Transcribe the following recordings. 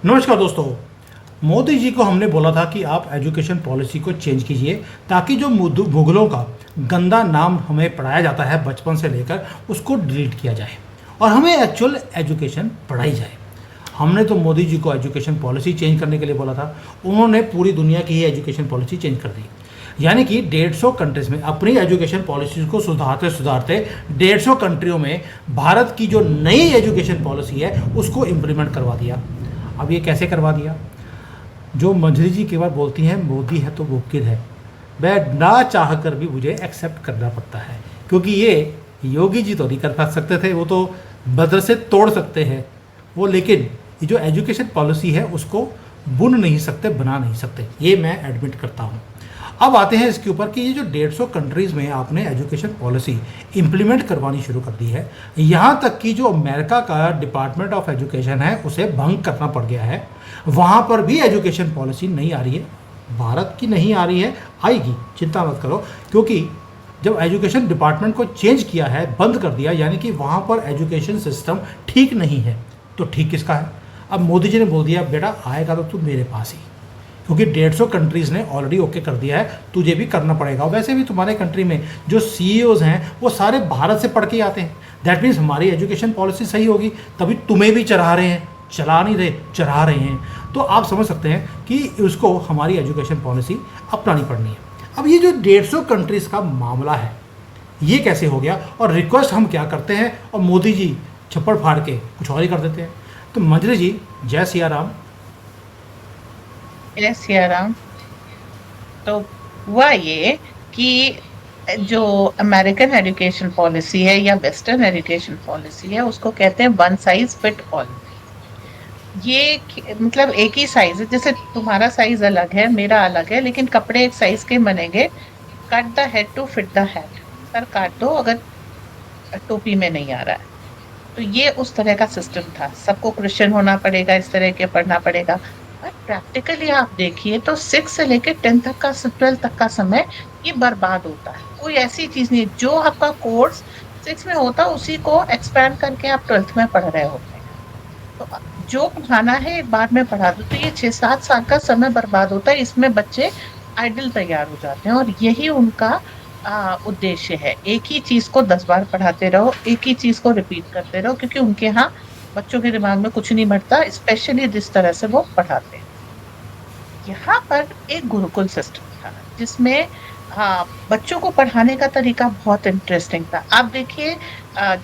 नमस्कार दोस्तों। मोदी जी को हमने बोला था कि आप एजुकेशन पॉलिसी को चेंज कीजिए ताकि जो मुगलों का गंदा नाम हमें पढ़ाया जाता है बचपन से लेकर उसको डिलीट किया जाए और हमें एक्चुअल एजुकेशन पढ़ाई जाए। हमने तो मोदी जी को एजुकेशन पॉलिसी चेंज करने के लिए बोला था, उन्होंने पूरी दुनिया की ही एजुकेशन पॉलिसी चेंज कर दी। यानी कि 150 कंट्रीज़ में अपनी एजुकेशन पॉलिसीज़ को सुधारते सुधारते 150 कंट्रियों में भारत की जो नई एजुकेशन पॉलिसी है उसको इम्प्लीमेंट करवा दिया। अब ये कैसे करवा दिया? जो मंजरी जी कई बार बोलती हैं मोदी है तो मुमकिन है, वह ना चाह कर भी मुझे एक्सेप्ट करना पड़ता है, क्योंकि ये योगी जी तो नहीं कर पा सकते थे, वो तो मदरसे तोड़ सकते हैं वो, लेकिन ये जो एजुकेशन पॉलिसी है उसको बुन नहीं सकते, बना नहीं सकते, ये मैं एडमिट करता हूँ। अब आते हैं इसके ऊपर कि ये जो 150 कंट्रीज़ में आपने एजुकेशन पॉलिसी इम्प्लीमेंट करवानी शुरू कर दी है, यहाँ तक कि जो अमेरिका का डिपार्टमेंट ऑफ एजुकेशन है उसे भंग करना पड़ गया है। वहाँ पर भी एजुकेशन पॉलिसी नहीं आ रही है, भारत की नहीं आ रही है, आएगी, चिंता मत करो। क्योंकि जब एजुकेशन डिपार्टमेंट को चेंज किया है, बंद कर दिया, यानी कि वहाँ पर एजुकेशन सिस्टम ठीक नहीं है, तो ठीक किसका है? अब मोदी जी ने बोल दिया बेटा आएगा तो तू मेरे पास ही, क्योंकि 150 कंट्रीज़ ने ऑलरेडी ओके कर दिया है, तुझे भी करना पड़ेगा। वैसे भी तुम्हारे कंट्री में जो सीईओज़ हैं वो सारे भारत से पढ़ के आते हैं। दैट मीन्स हमारी एजुकेशन पॉलिसी सही होगी, तभी तुम्हें भी चढ़ा रहे हैं, चला नहीं रहे, चढ़ा रहे हैं। तो आप समझ सकते हैं कि उसको हमारी एजुकेशन पॉलिसी अपनानी पड़नी है। अब ये जो 150 कंट्रीज़ का मामला है ये कैसे हो गया, और रिक्वेस्ट हम क्या करते हैं और मोदी जी छप्पड़ फाड़ के कुछ और ही कर देते हैं। तो मंजरी जी, जय सिया राम। यस सियाराम। तो हुआ ये कि जो अमेरिकन एजुकेशन पॉलिसी है या वेस्टर्न एजुकेशन पॉलिसी है उसको कहते हैं वन साइज फिट ऑल। मतलब एक ही साइज है, जैसे तुम्हारा साइज अलग है मेरा अलग है, लेकिन कपड़े एक साइज के बनेंगे। Cut the head to fit the head, सर काट दो अगर टोपी में नहीं आ रहा है। तो ये उस तरह का सिस्टम था, सबको क्रिश्चियन होना पड़ेगा, इस तरह के पढ़ना पड़ेगा। और प्रैक्टिकली आप देखिए तो 6 से लेकर 10 तक का 12 तक का समय ये बर्बाद होता है। कोई ऐसी चीज नहीं, जो आपका कोर्स 6 में होता उसी को एक्सपैंड करके आप 12th में पढ़ रहे होते हैं। तो जो पढ़ाना है एक बार में पढ़ा दो, तो ये 6-7 साल का समय बर्बाद होता है, इसमें बच्चे आइडल तैयार हो जाते हैं। और यही उनका उद्देश्य है, एक ही चीज को 10 बार पढ़ाते रहो, एक ही चीज को रिपीट करते रहो, क्योंकि उनके यहाँ बच्चों के दिमाग में कुछ नहीं बढ़ता, स्पेशली जिस तरह से वो पढ़ाते हैं। यहाँ पर एक गुरुकुल सिस्टम था जिसमें बच्चों को पढ़ाने का तरीका बहुत इंटरेस्टिंग था। आप देखिए,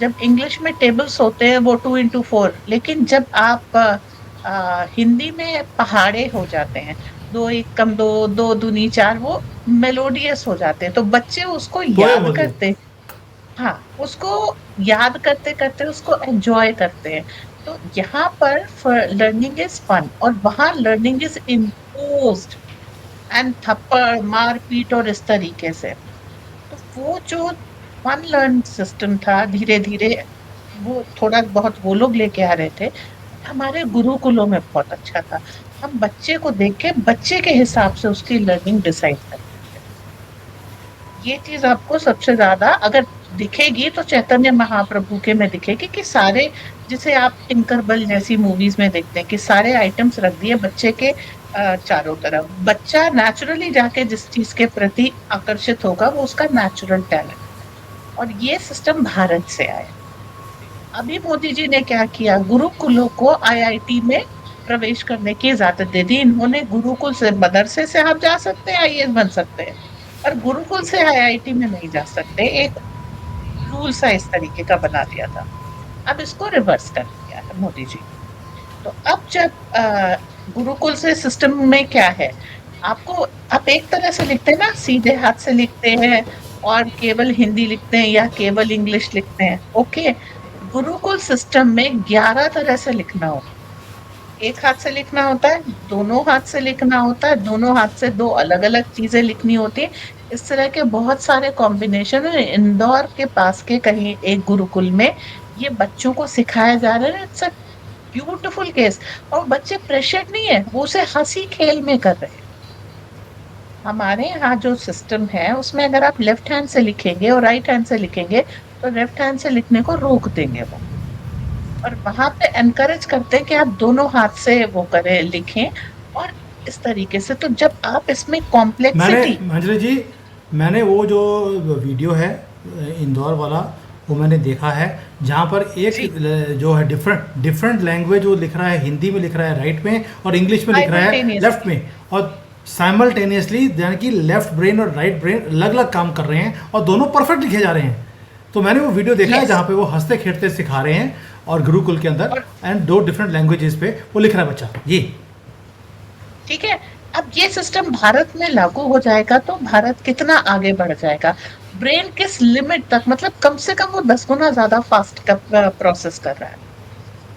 जब इंग्लिश में टेबल्स होते हैं वो 2 into 4, लेकिन जब आप हिंदी में पहाड़े हो जाते हैं, 2 1 कम 2, 2 दूनी 4, वो मेलोडियस हो जाते हैं, तो बच्चे उसको पोएम याद होती है। करते। हाँ, उसको याद करते करते उसको एंजॉय करते हैं। तो यहाँ पर लर्निंग इज फन, और वहां लर्निंग इज इम्पोज्ड एंड थप्पड़ मार पीट और इस तरीके से। तो वो जो फन लर्न सिस्टम था, धीरे धीरे वो थोड़ा बहुत वो लोग लेके आ रहे थे। हमारे गुरुकुलों में बहुत अच्छा था, हम बच्चे को देख के बच्चे के हिसाब से उसकी लर्निंग डिसाइड करते थे। ये चीज आपको सबसे ज्यादा अगर दिखेगी तो चैतन्य महाप्रभु के में दिखेगी, कि सारे, जिसे आप टिंकरबल जैसी मूवीज में देखते हैं कि सारे आइटम्स रख दिए बच्चे के चारों तरफ, बच्चा नेचुरली जाके जिस चीज के प्रति आकर्षित होगा वो उसका नेचुरल टैलेंट। और ये सिस्टम भारत से आया। अभी मोदी जी ने क्या किया, गुरुकुलों को आईआईटी में प्रवेश करने की इजाजत दे दी। इन्होंने गुरुकुल से, मदरसे से आप जा सकते हैं, आईएएस बन सकते हैं, और गुरुकुल से आईआईटी में नहीं जा सकते। एक रूल सा इस तरीके का बना दिया था। अब इसको रिवर्स कर दिया है मोदी जी। तो अब जब गुरुकुल से सिस्टम में क्या है, आपको, आप एक तरह से लिखते हैं ना, सीधे हाथ से लिखते हैं और केवल हिंदी लिखते हैं या केवल इंग्लिश लिखते हैं, ओके। गुरुकुल सिस्टम में 11 तरह से लिखना होता है। एक हाथ से लिखना होता है, दोनों हाथ से लिखना होता है, दोनों हाथ से दो अलग अलग चीजें लिखनी होती है। इस तरह के बहुत सारे कॉम्बिनेशन है। इंदौर के पास के कहीं एक गुरुकुल में ये बच्चों को सिखाया जा रहा है। इट्स अ ब्यूटीफुल केस, और बच्चे प्रेशर नहीं है, वो उसे हंसी खेल में कर रहे हैं। हमारे यहाँ जो सिस्टम है उसमें अगर आप लेफ्ट हैंड से लिखेंगे और राइट हैंड से लिखेंगे तो लेफ्ट हैंड से लिखने को रोक देंगे वो। और वहां पे एनकरेज करते हैं कि आप दोनों हाथ से वो करें, लिखें। और इस तरीके से तो जब आप इसमें मैंने कॉम्प्लेक्सिटी। अंजलि जी, मैंने वो जो वीडियो है इंदौर वाला, वो मैंने देखा है, जहाँ पर एक जी, जो है डिफरेंट डिफरेंट लैंग्वेज वो लिख रहा है, हिंदी में लिख रहा है राइट में और इंग्लिश में लिख रहा है लेफ्ट साइमल्टेनियसली। में, और साइमल्टेनियसली यानी कि लेफ्ट ब्रेन और राइट ब्रेन अलग अलग काम कर रहे हैं और दोनों परफेक्ट लिखे जा रहे हैं। तो मैंने वो वीडियो देखा है यस। जहाँ पे वो हंसते खेलते सिखा रहे हैं और गुरुकुल के अंदर, और एंड दो डिफरेंट लैंग्वेजेस पे वो लिख रहा है बच्चा जी। ठीक है, अब ये सिस्टम भारत में लागू हो जाएगा तो भारत कितना आगे बढ़ जाएगा। ब्रेन किस लिमिट तक, मतलब कम से कम वो 10 गुना ज्यादा फास्ट प्रोसेस कर रहा है।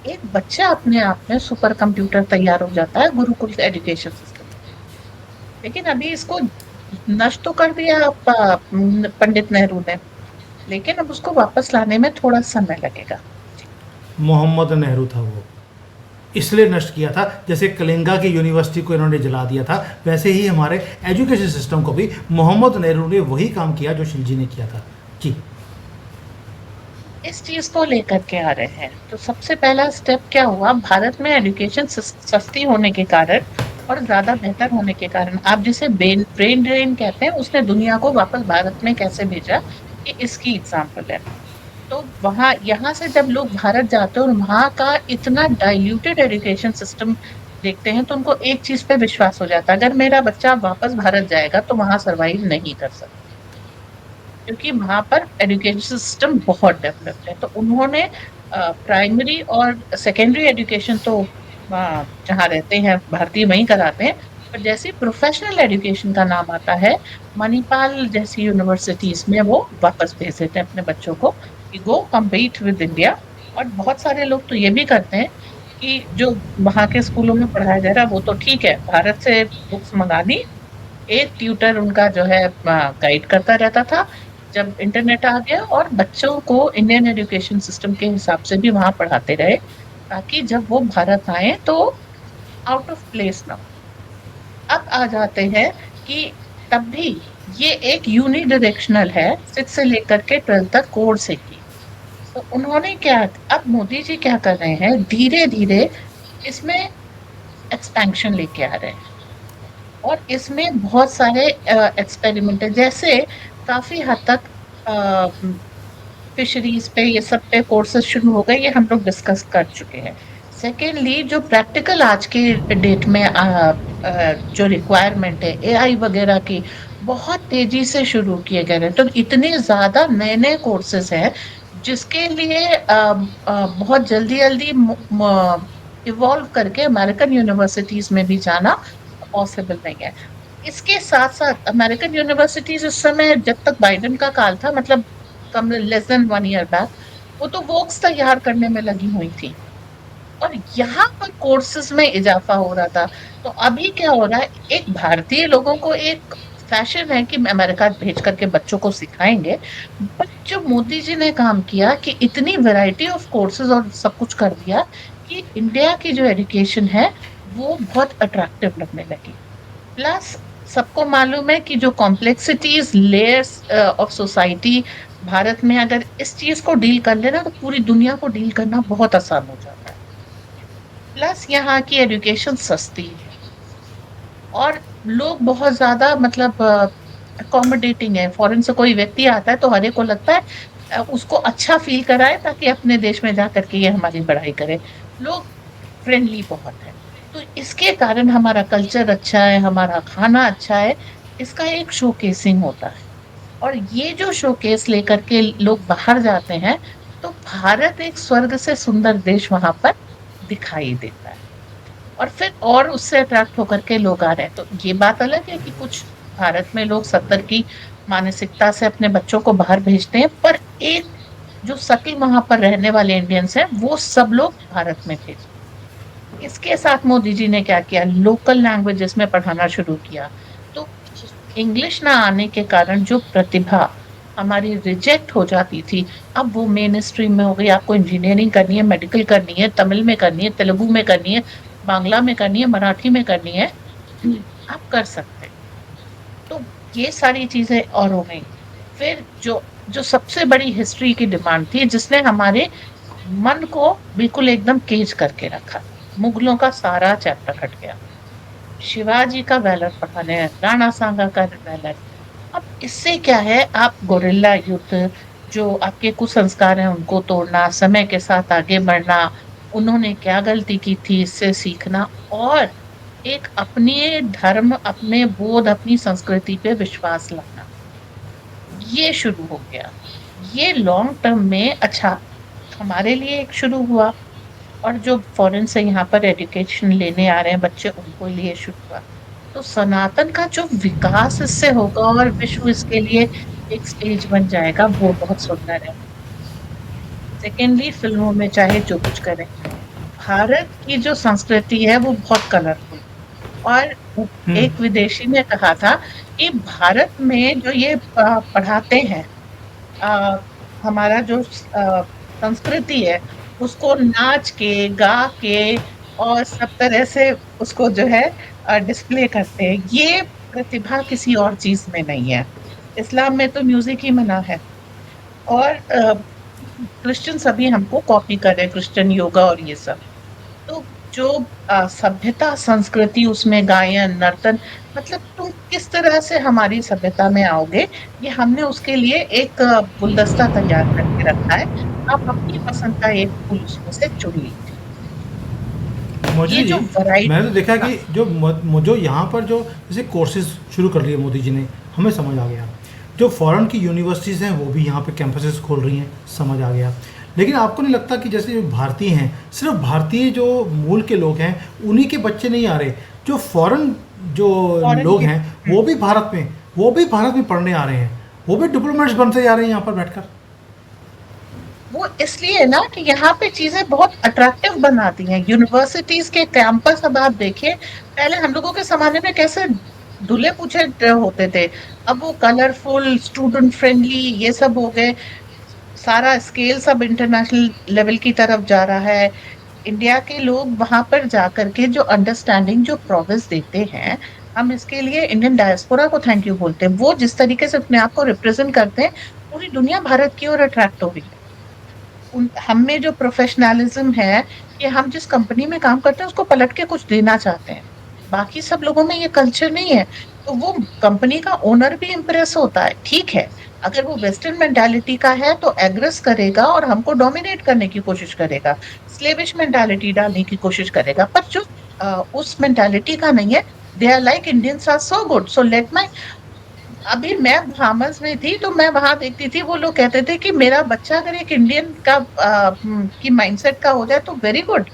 एक बच्चा अपने आप में सुपर कंप्यूटर तैयार हो जाता है गुरुकुल एजुकेशन सिस्टम। लेकिन अभी इसको नष्ट तो कर दिया पंडित नेहरू ने, लेकिन अब उसको वापस लाने में थोड़ा समय लगेगा। मोहम्मद नेहरू था वो, इसलिए नष्ट किया था। जैसे कलिंगा की यूनिवर्सिटी को इन्होंने जला दिया था, वैसे ही हमारे एजुकेशन सिस्टम को भी मोहम्मद नेहरू ने वही काम किया जो शिलजी ने किया था जी। इस चीज को लेकर के आ रहे हैं तो सबसे पहला स्टेप क्या हुआ, भारत में एजुकेशन सस्ती होने के कारण और ज्यादा बेहतर होने के कारण, आप जिसे ब्रेन ब्रेन ड्रेन कहते हैं, उसने दुनिया को वापस भारत में कैसे भेजा, ये इसकी एग्जाम्पल है। तो वहां यहाँ से जब लोग भारत जाते हैं और वहां का इतना डाइल्यूटेड एजुकेशन सिस्टम देखते हैं तो उनको एक चीज पे विश्वास हो जाता है, अगर मेरा बच्चा वापस भारत जाएगा तो वहां सरवाइव नहीं कर सकता, क्योंकि वहां पर एजुकेशन सिस्टम बहुत डेवलप्ड है। तो उन्होंने प्राइमरी और सेकेंडरी एजुकेशन तो जहाँ रहते हैं भारतीय वहीं कराते हैं, पर जैसे प्रोफेशनल एजुकेशन का नाम आता है, मणिपाल जैसी यूनिवर्सिटीज में वो वापस भेज देते हैं अपने बच्चों को कि गो कम्पीट विद इंडिया। और बहुत सारे लोग तो ये भी करते हैं कि जो वहां के स्कूलों में पढ़ाया जा रहा है वो तो ठीक है, भारत से बुक्स मंगा ली, एक ट्यूटर उनका जो है गाइड करता रहता था। जब इंटरनेट आ गया और बच्चों को इंडियन एजुकेशन सिस्टम के हिसाब से भी वहां पढ़ाते रहे, ताकि जब वो भारत आए तो आउट ऑफ प्लेस ना हो। अब आ जाते हैं कि तब भी ये एक यूनिडायरेक्शनल है, 6 से लेकर के 12 तक कोर्स है की। तो उन्होंने क्या, अब मोदी जी क्या कर रहे हैं, धीरे धीरे इसमें एक्सपेंशन लेके आ रहे हैं। और इसमें बहुत सारे एक्सपेरिमेंट है, जैसे काफी हद तक फिशरीज पे ये सब पे कोर्सेज शुरू हो गए, ये हम लोग डिस्कस कर चुके हैं। सेकेंडली जो प्रैक्टिकल आज की डेट में जो रिक्वायरमेंट है एआई वगैरह की, बहुत तेजी से शुरू किए गए हैं। तो इतने ज्यादा नए नए कोर्सेज हैं जिसके लिए बहुत जल्दी जल्दी इवॉल्व करके अमेरिकन यूनिवर्सिटीज में भी जाना पॉसिबल नहीं है। इसके साथ साथ अमेरिकन यूनिवर्सिटीज इस समय, जब तक बाइडेन का काल था, मतलब कम लेस देन 1 ईयर बैक, वो तो वोक्स तैयार करने में लगी हुई थी और यहाँ पर कोर्सेज में इजाफा हो रहा था। तो अभी क्या हो रहा है, एक भारतीय लोगों को एक फैशन है कि अमेरिका भेज करके बच्चों को सिखाएंगे, बट जो मोदी जी ने काम किया कि इतनी वैरायटी ऑफ कोर्सेज और सब कुछ कर दिया कि इंडिया की जो एजुकेशन है वो बहुत अट्रैक्टिव लगने लगी। प्लस सबको मालूम है कि जो complexities layers of society Bharat में, अगर इस चीज को डील कर लेना तो पूरी दुनिया को डील करना बहुत आसान हो जाता है। प्लस यहाँ की एजुकेशन सस्ती है और लोग बहुत ज्यादा, मतलब अकोमोडेटिंग है। फॉरेन से कोई व्यक्ति आता है तो हर एक को लगता है उसको अच्छा फील कराए ताकि अपने देश में जा करके ये हमारी पढ़ाई करे। लोग फ्रेंडली बहुत है। तो इसके कारण हमारा कल्चर अच्छा है, हमारा खाना अच्छा है, इसका एक शोकेसिंग होता है। और ये जो शोकेस लेकर के लोग बाहर जाते हैं तो भारत एक स्वर्ग से सुंदर देश वहां पर दिखाई देता है। और फिर और उससे अट्रैक्ट होकर के लोग आ रहे हैं। तो ये बात अलग है कि कुछ भारत में लोग 70 की मानसिकता से अपने बच्चों को बाहर भेजते हैं, पर एक जो सटी वहां पर रहने वाले इंडियंस हैं वो सब लोग भारत में भेजते हैं। इसके साथ मोदी जी ने क्या किया, लोकल लैंग्वेजेस में पढ़ाना शुरू किया। तो इंग्लिश ना आने के कारण जो प्रतिभा हमारी रिजेक्ट हो जाती थी, अब वो मेन स्ट्रीम में हो गई। आपको इंजीनियरिंग करनी है, मेडिकल करनी है, तमिल में करनी है, तेलुगु में करनी है, बांग्ला में करनी है, मराठी में करनी है, आप कर सकते हैं। तो ये सारी चीजें और हो गई। फिर जो जो सबसे बड़ी हिस्ट्री की डिमांड थी, जिसने हमारे मन को बिल्कुल एकदम केज करके रखा था। मुगलों का सारा चैप्टर हट गया, शिवाजी का वैलर पढ़ाने हैं, राणा सांगा का वैलर। अब इससे क्या है, आप गोरिल्ला युद्ध, जो आपके कुसंस्कार हैं उनको तोड़ना, समय के साथ आगे बढ़ना, उन्होंने क्या गलती की थी इससे सीखना, और एक अपने धर्म, अपने बोध, अपनी संस्कृति पे विश्वास लाना, ये शुरू हो गया। ये लॉन्ग टर्म में अच्छा हमारे लिए एक शुरू हुआ, और जो फॉरेन से यहाँ पर एजुकेशन लेने आ रहे हैं बच्चे, उनको लिए शुरू हुआ। तो सनातन का जो विकास इससे होगा और विश्व इसके लिए एक स्टेज बन जाएगा, वो बहुत सुंदर है। सेकेंडली, फिल्मों में चाहे जो कुछ करें, भारत की जो संस्कृति है वो बहुत कलरफुल, और हम्म। एक विदेशी ने कहा था कि भारत में जो ये पढ़ाते हैं, अ, हमारा जो संस्कृति है, उसको नाच के, गा के और सब तरह से उसको जो है डिस्प्ले करते हैं। ये प्रतिभा किसी और चीज में नहीं है। इस्लाम में तो म्यूजिक ही मना है, और क्रिश्चियन सभी हमको कॉपी कर रहे हैं, क्रिश्चियन योगा और ये सब। तो जो सभ्यता, संस्कृति, उसमें गायन, नर्तन, मतलब तुम किस तरह से हमारी सभ्यता में आओगे, ये हमने उसके लिए एक गुलदस्ता तैयार करके रखा है। आप अपनी पसंद का एक फूल उसमें से चुन लीजिए। ये मोदी जो जी, मैंने तो वैरायटी। देखा हाँ, कि जो यहाँ पर जो जैसे कोर्सेज शुरू कर लिए मोदी जी ने, हमें समझ आ गया। जो फॉरेन की यूनिवर्सिटीज़ हैं वो भी यहाँ पे कैंपसेस खोल रही हैं, समझ आ गया। लेकिन आपको नहीं लगता कि जैसे जो भारतीय हैं, सिर्फ भारतीय जो मूल के लोग हैं उन्हीं के बच्चे नहीं आ रहे, जो फॉरेन जो फॉरेन लोग के। हैं वो भी भारत में पढ़ने आ रहे हैं, वो भी डिप्लोमेट्स बनते जा रहे हैं यहाँ पर बैठकर। वो इसलिए ना कि यहाँ पे चीजें बहुत अट्रैक्टिव बनाती हैं, यूनिवर्सिटीज के कैंपस। अब आप देखिए, पहले हम लोगों के जमाने में कैसे धुले पूछे होते थे, अब वो कलरफुल, स्टूडेंट फ्रेंडली, ये सब हो गए। सारा स्केल सब इंटरनेशनल लेवल की तरफ जा रहा है। इंडिया के लोग वहां पर जाकर के जो अंडरस्टैंडिंग, जो प्रोग्रेस देते हैं, हम इसके लिए इंडियन डायस्पोरा को थैंक यू बोलते हैं। वो जिस तरीके से अपने आप को रिप्रेजेंट करते हैं, पूरी दुनिया भारत की ओर अट्रैक्ट हो रही है। हम में जो प्रोफेशनलिज्म है, कि हम जिस कंपनी में काम करते हैं उसको पलट के कुछ देना चाहते हैं। बाकी सब लोगों में ये कल्चर नहीं है। तो वो कंपनी का ओनर भी इम्प्रेस होता है, ठीक है। अगर वो वेस्टर्न मेंटालिटी का है तो एग्रेस करेगा और हमको डोमिनेट करने की कोशिश करेगा, स्लेविश मेंटालिटी डालने की कोशिश करेगा। पर जो उस मेंटालिटी का नहीं है, they are like Indians are so good, so let my. अभी मैं बहामस में थी तो मैं वहां देखती थी, वो लोग कहते थे कि मेरा बच्चा अगर एक इंडियन का की माइंडसेट का हो जाए तो वेरी गुड।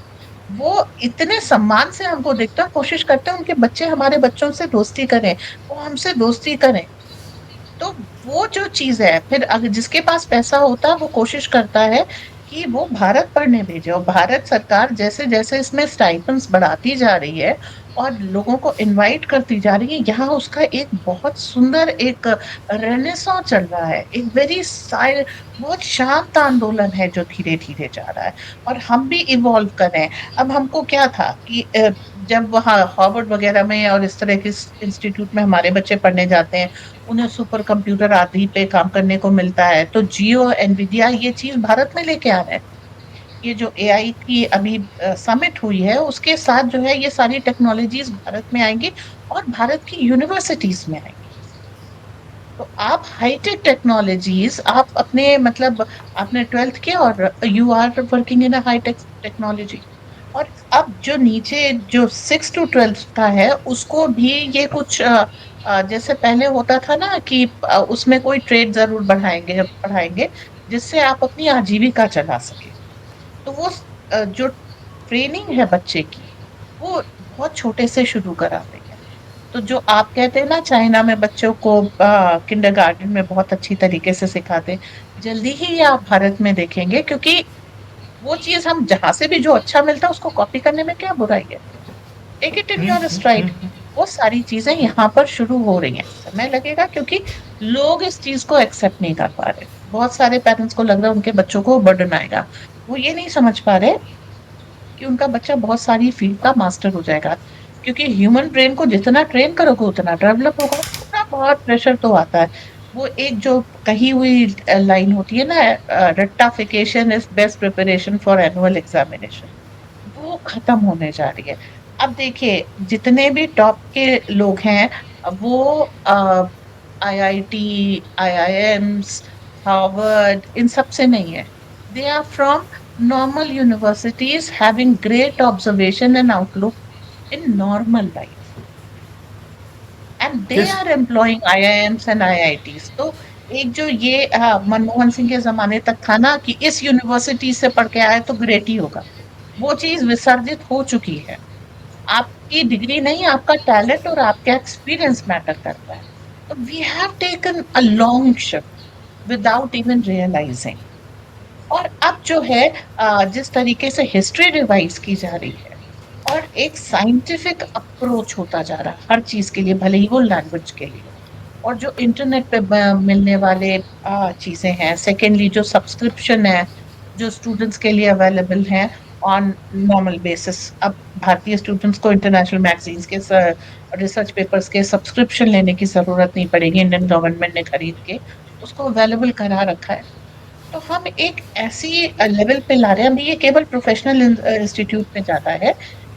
वो इतने सम्मान से हमको देखते हैं, कोशिश करते हैं उनके बच्चे हमारे बच्चों से दोस्ती करें, वो हमसे दोस्ती करें। तो वो जो चीज है, फिर अगर जिसके पास पैसा होता है वो कोशिश करता है कि वो भारत पढ़ने भेजे, और भारत सरकार जैसे जैसे इसमें स्टाइपेंड्स बढ़ाती जा रही है और लोगों को इनवाइट करती जा रही है, यहाँ उसका एक बहुत सुंदर एक रेनेसां चल रहा है, एक बहुत शांत आंदोलन है जो धीरे धीरे जा रहा है। और हम भी इवॉल्व कर रहे हैं। अब हमको क्या था कि जब वहाँ हार्वर्ड वगैरह में और इस तरह के इंस्टीट्यूट में हमारे बच्चे पढ़ने जाते हैं, उन्हें सुपर कंप्यूटर आदि पे काम करने को मिलता है, तो जियो, एनवीडिया ये चीज भारत में लेके आ रहे हैं। ये जो एआई की अभी समिट हुई है, उसके साथ जो है ये सारी टेक्नोलॉजीज भारत में आएंगी और भारत की यूनिवर्सिटीज में आएंगी। तो आप हाईटेक टेक्नोलॉजीज, आप अपने मतलब आपने 12th किया और you are working in high tech technology. और अब जो नीचे जो 6 to 12 का है, उसको भी ये कुछ जैसे पहले होता था ना कि उसमें कोई ट्रेड जरूर बढ़ाएंगे पढ़ाएंगे, जिससे आप अपनी आजीविका चला सके। तो वो जो ट्रेनिंग है बच्चे की, वो बहुत छोटे से शुरू कराते हैं। तो जो आप कहते हैं ना, चाइना में बच्चों को किंडरगार्टन में बहुत अच्छी तरीके से सिखाते हैं, जल्दी ही ये आप भारत में देखेंगे, क्योंकि वो चीज हम जहां से भी जो अच्छा मिलता है उसको कॉपी करने में क्या बुराई है। Take it in your stride. वो सारी चीजें यहाँ पर शुरू हो रही हैं। समय लगेगा क्योंकि लोग इस चीज को एक्सेप्ट नहीं कर पा रहे। बहुत सारे पेरेंट्स को लग रहा है उनके बच्चों को बर्डन आएगा। वो ये नहीं समझ पा रहे कि उनका बच्चा बहुत सारी फील्ड का मास्टर हो जाएगा, क्योंकि ह्यूमन ब्रेन को जितना ट्रेन करोगे उतना डेवलप होगा। थोड़ा बहुत प्रेशर तो आता है, वो एक जो कही हुई लाइन होती है ना, रट्टाफिकेशन is best preparation for annual examination, वो खत्म होने जा रही है। अब देखिए, जितने भी टॉप के लोग हैं, वो आईआईटी, आईआईएम्स, हार्वर्ड, इन सब से नहीं है। They are from normal universities having great observation and outlook in normal life, and they yes. Are employing IIMs and IITs. तो एक जो ये मनमोहन सिंह के जमाने तक था ना कि इस यूनिवर्सिटी से पढ़ के आए तो ग्रेट ही होगा, वो चीज विसर्जित हो चुकी है। आपकी डिग्री नहीं, आपका टैलेंट और आपका एक्सपीरियंस मैटर करता है। तो we have taken a long shift without even realising. और अब जो है जिस तरीके से हिस्ट्री रिवाइज की जा रही है और एक साइंटिफिक अप्रोच होता जा रहा है हर चीज के लिए, भले ही वो लैंग्वेज के लिए हो, और जो इंटरनेट पे मिलने वाले चीजें हैं, सेकेंडली जो सब्सक्रिप्शन है जो स्टूडेंट्स के लिए अवेलेबल है ऑन नॉर्मल बेसिस। अब भारतीय स्टूडेंट्स को इंटरनेशनल मैगजीन्स के रिसर्च पेपर्स के सब्सक्रिप्शन लेने की जरूरत नहीं पड़ेगी, इंडियन गवर्नमेंट ने खरीद के उसको अवेलेबल करा रखा है। तो हम एक ऐसी लेवल पे ला रहे हैं, अभी ये केवल प्रोफेशनल इंस्टीट्यूट में जाता है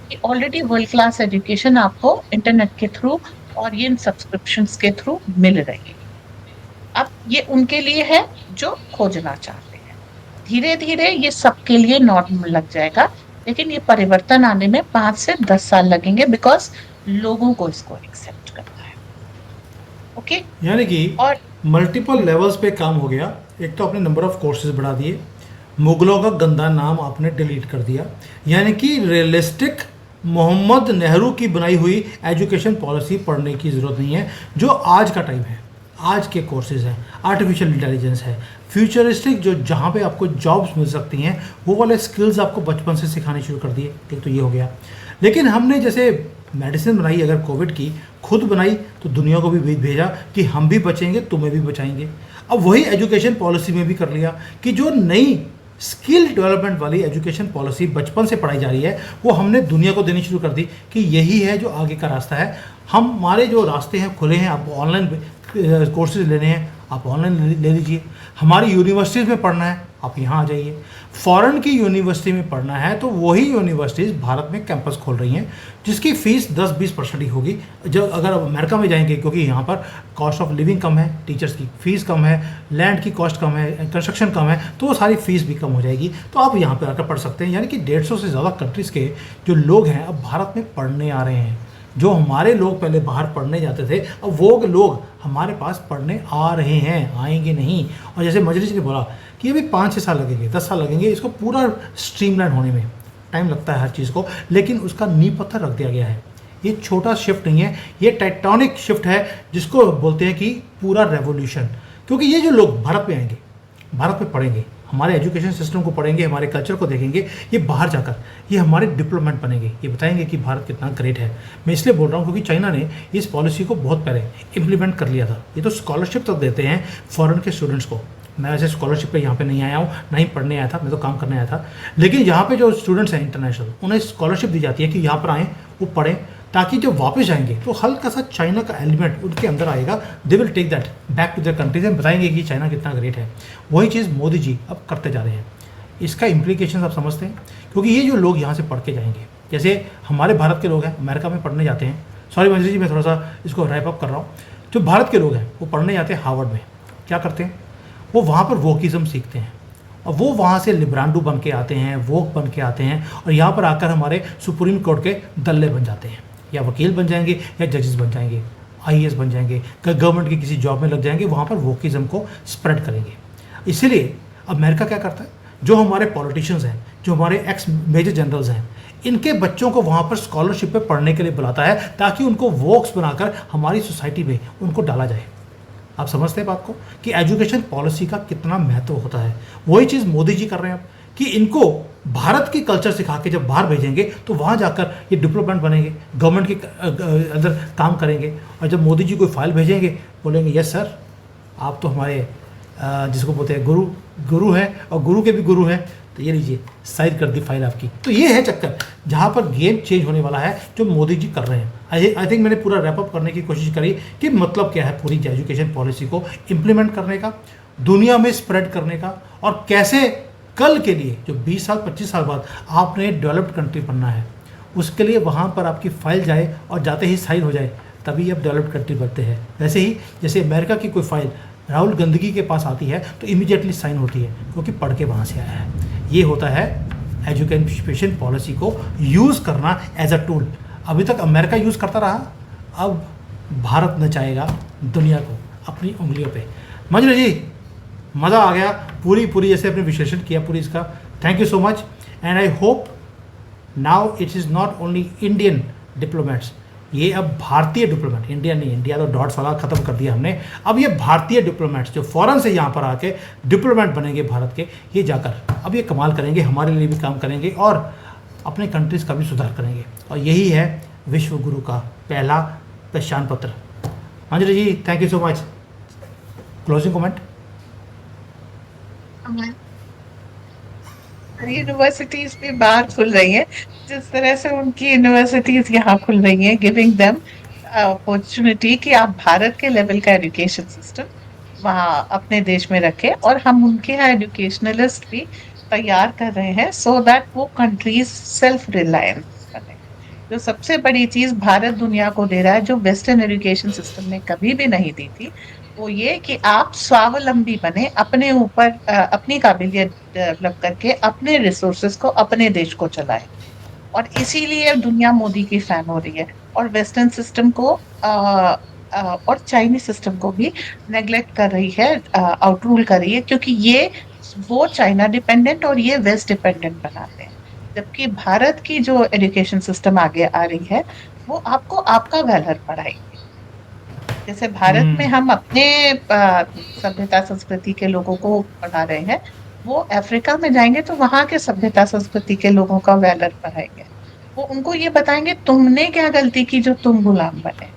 कि ऑलरेडी वर्ल्ड क्लास एजुकेशन आपको इंटरनेट के थ्रू और ये सब्सक्रिप्शंस के थ्रू मिल रही है। अब ये उनके लिए है जो खोजना चाहते हैं। धीरे धीरे ये सबके लिए नॉर्मल लग जाएगा, लेकिन ये परिवर्तन आने में 5 से 10 साल लगेंगे, बिकॉज लोगों को इसको एक्सेप्ट करना है। ओके। यानी कि और मल्टीपल लेवल्स पे काम हो गया। एक तो आपने नंबर ऑफ कोर्सेज बढ़ा दिए, मुगलों का गंदा नाम आपने डिलीट कर दिया, यानी कि रियलिस्टिक मोहम्मद नेहरू की बनाई हुई एजुकेशन पॉलिसी पढ़ने की ज़रूरत नहीं है। जो आज का टाइम है, आज के कोर्सेज हैं, आर्टिफिशियल इंटेलिजेंस है, फ्यूचरिस्टिक जो जहाँ पे आपको जॉब्स मिल सकती हैं, वो वाले स्किल्स आपको बचपन से सिखाने शुरू कर दिए। एक तो ये हो गया। लेकिन हमने जैसे मेडिसिन बनाई, अगर कोविड की खुद बनाई तो दुनिया को भी भेजा कि हम भी बचेंगे, तुम्हें भी बचाएंगे। अब वही एजुकेशन पॉलिसी में भी कर लिया कि जो नई स्किल डेवलपमेंट वाली एजुकेशन पॉलिसी बचपन से पढ़ाई जा रही है, वो हमने दुनिया को देनी शुरू कर दी कि यही है जो आगे का रास्ता है। हमारे जो रास्ते हैं खुले हैं, आप ऑनलाइन कोर्सेज लेने हैं आप ऑनलाइन ले लीजिए, हमारी यूनिवर्सिटीज़ में पढ़ना है आप यहाँ आ जाइए, फॉरेन की यूनिवर्सिटी में पढ़ना है तो वही यूनिवर्सिटीज़ भारत में कैंपस खोल रही हैं जिसकी फ़ीस 10-20% ही होगी। जब अगर अमेरिका में जाएंगे, क्योंकि यहाँ पर कॉस्ट ऑफ लिविंग कम है, टीचर्स की फ़ीस कम है, लैंड की कॉस्ट कम है, कंस्ट्रक्शन कम है, तो वो सारी फ़ीस भी कम हो जाएगी, तो आप यहाँ पर आकर पढ़ सकते हैं। यानी कि 150 से ज़्यादा कंट्रीज़ के जो लोग हैं अब भारत में पढ़ने आ रहे हैं। जो हमारे लोग पहले बाहर पढ़ने जाते थे, अब वो लोग हमारे पास पढ़ने आ रहे हैं, आएंगे नहीं। और जैसे मजरी जी ने बोला कि अभी 5-6 साल लगेंगे, 10 साल लगेंगे, इसको पूरा स्ट्रीमलाइन होने में टाइम लगता है हर चीज़ को, लेकिन उसका नींव पत्थर रख दिया गया है। ये छोटा शिफ्ट नहीं है, ये टेक्टोनिक शिफ्ट है जिसको बोलते हैं कि पूरा रेवोल्यूशन। क्योंकि ये जो लोग भारत में आएंगे, भारत में पढ़ेंगे, हमारे एजुकेशन सिस्टम को पढ़ेंगे, हमारे कल्चर को देखेंगे, ये बाहर जाकर ये हमारे डिप्लोमेट बनेंगे, ये बताएंगे कि भारत कितना ग्रेट है। मैं इसलिए बोल रहा हूँ क्योंकि चाइना ने इस पॉलिसी को बहुत पहले इम्प्लीमेंट कर लिया था। ये तो स्कॉलरशिप तक देते हैं फॉरेन के स्टूडेंट्स को। मैं वैसे स्कॉलरशिप पे यहाँ पे नहीं आया हूँ, ना ही पढ़ने आया था, मैं तो काम करने आया था। लेकिन यहाँ पे जो स्टूडेंट्स हैं इंटरनेशनल, उन्हें स्कॉलरशिप दी जाती है कि यहाँ पर आएँ, वो पढ़ें, ताकि जब वापस जाएंगे तो हल्का सा चाइना का एलिमेंट उनके अंदर आएगा। They will take that back to their countries and बताएंगे कि चाइना कितना ग्रेट है। वही चीज़ मोदी जी अब करते जा रहे हैं। इसका इम्प्लीकेशन आप समझते हैं, क्योंकि ये जो लोग यहाँ से पढ़ के जाएंगे, जैसे हमारे भारत के लोग हैं अमेरिका में पढ़ने जाते हैं, सॉरी मंजरी जी मैं थोड़ा सा इसको रैप अप कर रहा हूँ। जो भारत के लोग हैं वो पढ़ने जाते हैं हार्वर्ड में, क्या करते हैं वो वहाँ पर वोकिज़म सीखते हैं और वो वहाँ से लिब्रांडू बन के आते हैं, वोक बन के आते हैं और यहाँ पर आकर हमारे सुप्रीम कोर्ट के दल्ले बन जाते हैं, या वकील बन जाएंगे या जजेस बन जाएंगे, आईएएस बन जाएंगे, गवर्नमेंट की किसी जॉब में लग जाएंगे, वहाँ पर वोकिज़म को स्प्रेड करेंगे। इसीलिए अमेरिका क्या करता है, जो हमारे पॉलिटिशियंस हैं, जो हमारे एक्स मेजर जनरल्स हैं, इनके बच्चों को वहाँ पर स्कॉलरशिप पे पढ़ने के लिए बुलाता है ताकि उनको वोक्स बनाकर हमारी सोसाइटी में उनको डाला जाए। आप समझते हैं बात को कि एजुकेशन पॉलिसी का कितना महत्व होता है। वही चीज़ मोदी जी कर रहे हैं अब कि इनको भारत की कल्चर सिखा के जब बाहर भेजेंगे तो वहाँ जाकर ये डिप्लोमेट बनेंगे, गवर्नमेंट के अंदर काम करेंगे, और जब मोदी जी कोई फाइल भेजेंगे बोलेंगे यस सर, आप तो हमारे जिसको बोलते हैं गुरु हैं और गुरु के भी गुरु हैं, तो ये लीजिए साइड कर दी फाइल आपकी। तो ये है चक्कर जहाँ पर गेम चेंज होने वाला है जो मोदी जी कर रहे हैं। आई थिंक मैंने पूरा रैपअप करने की कोशिश करी कि मतलब क्या है पूरी एजुकेशन पॉलिसी को इम्प्लीमेंट करने का, दुनिया में स्प्रेड करने का, और कैसे कल के लिए जो 20 साल 25 साल बाद आपने डेवलप्ड कंट्री बनना है, उसके लिए वहाँ पर आपकी फाइल जाए और जाते ही साइन हो जाए, तभी आप डेवलप्ड कंट्री बनते हैं। वैसे ही जैसे अमेरिका की कोई फाइल राहुल गांधी के पास आती है तो इमीडिएटली साइन होती है क्योंकि पढ़ के वहाँ से आया है। ये होता है एजुकेशन पॉलिसी को यूज़ करना एज अ टूल। अभी तक अमेरिका यूज़ करता रहा, अब भारत नचाएगा दुनिया को अपनी उंगलियों पे। मंजू जी मज़ा आ गया, पूरी जैसे आपने विश्लेषण किया पूरी इसका, thank you so much. And I hope now it is not only Indian diplomats, ये अब भारतीय डिप्लोमेट, इंडिया नहीं, इंडिया तो डॉट्स वाला ख़त्म कर दिया हमने, अब ये भारतीय डिप्लोमेट्स जो फ़ॉरेन से यहाँ पर आके डिप्लोमेट बनेंगे भारत के, ये जाकर अब ये कमाल करेंगे, हमारे लिए भी काम करेंगे और अपने कंट्रीज़ का भी सुधार करेंगे। और यही है विश्व गुरु का पहला पहचान पत्र। Anjali ji thank you so much. Closing comment. Universities भी बाहर खुल रही हैं, जिस तरह से उनकी यूनिवर्सिटीज यहाँ खुल रही हैं, गिविंग देम अपॉर्चुनिटी कि आप भारत के लेवल का एजुकेशन सिस्टम वहाँ अपने देश में रखें, और हम उनके यहाँ एजुकेशनलिस्ट भी तैयार कर रहे हैं सो दैट वो कंट्रीज सेल्फ रिलायंस बने। जो सबसे बड़ी चीज भारत दुनिया को दे रहा है, जो वेस्टर्न एजुकेशन सिस्टम ने कभी भी नहीं दी थी, वो ये कि आप स्वावलंबी बने, अपने ऊपर अपनी काबिलियत डेवलप करके अपने रिसोर्सेज को, अपने देश को चलाए। और इसीलिए दुनिया मोदी की फैन हो रही है, और वेस्टर्न सिस्टम को और चाइनीज सिस्टम को भी नेग्लेक्ट कर रही है, आउटरूल कर रही है, क्योंकि ये वो चाइना डिपेंडेंट और ये वेस्ट डिपेंडेंट बनाते हैं। जबकि भारत की जो एजुकेशन सिस्टम आगे आ रही है, वो आपको आपका वैल्यूर पढ़ाएगी। जैसे भारत में हम अपने सभ्यता संस्कृति के लोगों को पढ़ा रहे हैं, वो अफ्रीका में जाएंगे तो वहां के सभ्यता संस्कृति के लोगों का वैल्यूर पढ़ाएंगे। वो उनको ये बताएंगे तुमने क्या गलती की जो तुम गुलाम बने,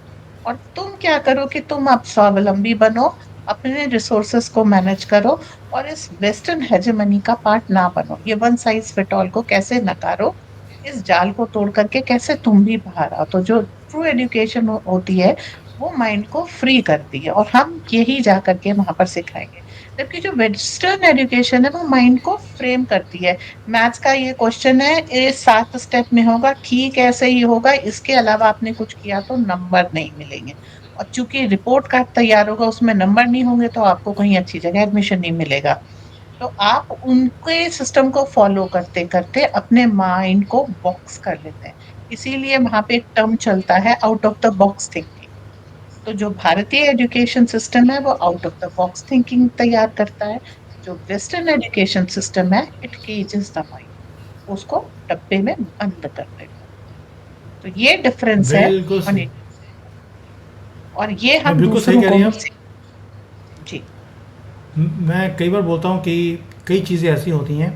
और तुम क्या करो कि तुम अब स्वावलंबी बनो, अपने रिसोर्सेस को मैनेज करो, और इस वेस्टर्न हेजेमनी का पार्ट ना बनो। ये वन साइज फिट ऑल को कैसे नकारो, इस जाल को तोड़ करके कैसे तुम भी बाहर आओ। तो जो ट्रू एजुकेशन होती है वो माइंड को फ्री करती है, और हम यही जा करके वहां पर सिखाएंगे। जबकि जो वेस्टर्न एजुकेशन है वो माइंड को फ्रेम करती है। मैथ्स का ये क्वेश्चन है, ये 7 स्टेप में होगा, ठीक ऐसे ही होगा, इसके अलावा आपने कुछ किया तो नंबर नहीं मिलेंगे। और चूंकि रिपोर्ट कार्ड तैयार होगा, उसमें नंबर नहीं होंगे, तो आपको कहीं अच्छी जगह एडमिशन नहीं मिलेगा। तो आप उनके सिस्टम को फॉलो करते करते अपने माइंड को बॉक्स कर लेते हैं। इसीलिए वहां पे एक टर्म चलता है, out of the box thinking. तो जो भारतीय एजुकेशन सिस्टम है वो out of the box thinking तैयार करता है। जो वेस्टर्न एजुकेशन सिस्टम है, इट केजेस द माइंड, उसको डब्बे में बंद कर देता। तो ये डिफरेंस है। बिल्कुल सही। और ये हम बिल्कुल सही दूसरों कह को रही हैं भी आप। जी। मैं कई बार बोलता हूँ कि कई चीज़ें ऐसी होती हैं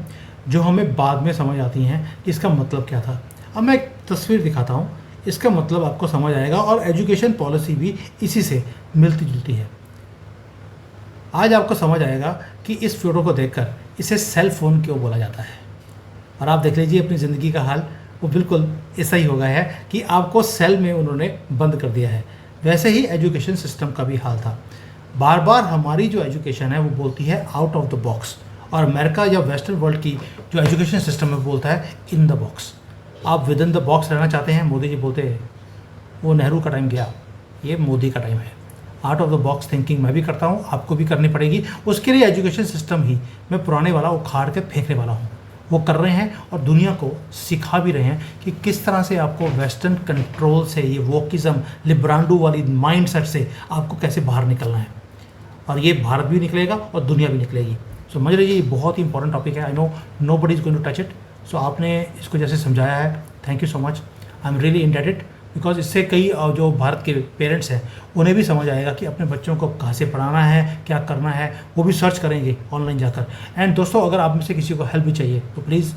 जो हमें बाद में समझ आती हैं कि इसका मतलब क्या था। अब मैं एक तस्वीर दिखाता हूँ, इसका मतलब आपको समझ आएगा, और एजुकेशन पॉलिसी भी इसी से मिलती जुलती है। आज आपको समझ आएगा कि इस फोटो को देखकर इसे सेल फ़ोन क्यों बोला जाता है। और आप देख लीजिए अपनी ज़िंदगी का हाल, वो बिल्कुल ऐसा ही हो गया है कि आपको सेल में उन्होंने बंद कर दिया है। वैसे ही एजुकेशन सिस्टम का भी हाल था। बार बार हमारी जो एजुकेशन है वो बोलती है आउट ऑफ द बॉक्स, और अमेरिका या वेस्टर्न वर्ल्ड की जो एजुकेशन सिस्टम है बोलता है इन द बॉक्स। आप विद इन द बॉक्स रहना चाहते हैं, मोदी जी बोलते हैं वो नेहरू का टाइम गया, ये मोदी का टाइम है। Out of the box thinking मैं भी करता हूँ, आपको भी करनी पड़ेगी। उसके लिए एजुकेशन सिस्टम ही मैं पुराने वाला उखाड़ के फेंकने वाला हूँ, वो कर रहे हैं, और दुनिया को सिखा भी रहे हैं कि किस तरह से आपको वेस्टर्न कंट्रोल से, ये वोकिज़म लिब्रांडो वाली माइंड सेट से आपको कैसे बाहर निकलना है। और ये भारत भी निकलेगा और दुनिया भी निकलेगी। सो समझ लीजिए ये बहुत ही इंपॉर्टेंट टॉपिक है। I know nobody is going to touch it. So आपने इसको जैसे समझाया है, thank you so much. I am really indebted, because इससे कई जो भारत के पेरेंट्स हैं उन्हें भी समझ आएगा कि अपने बच्चों को कहाँ से पढ़ाना है, क्या करना है, वो भी सर्च करेंगे ऑनलाइन जाकर। एंड दोस्तों, अगर आप में से किसी को हेल्प भी चाहिए तो प्लीज़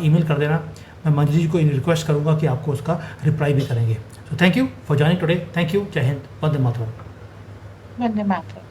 ईमेल कर देना। मैं मंजू जी को रिक्वेस्ट करूँगा कि आपको उसका रिप्लाई भी करेंगे। So thank you for joining today. Thank you. जय हिंद, वंदे मातरम। वंदे मातरम।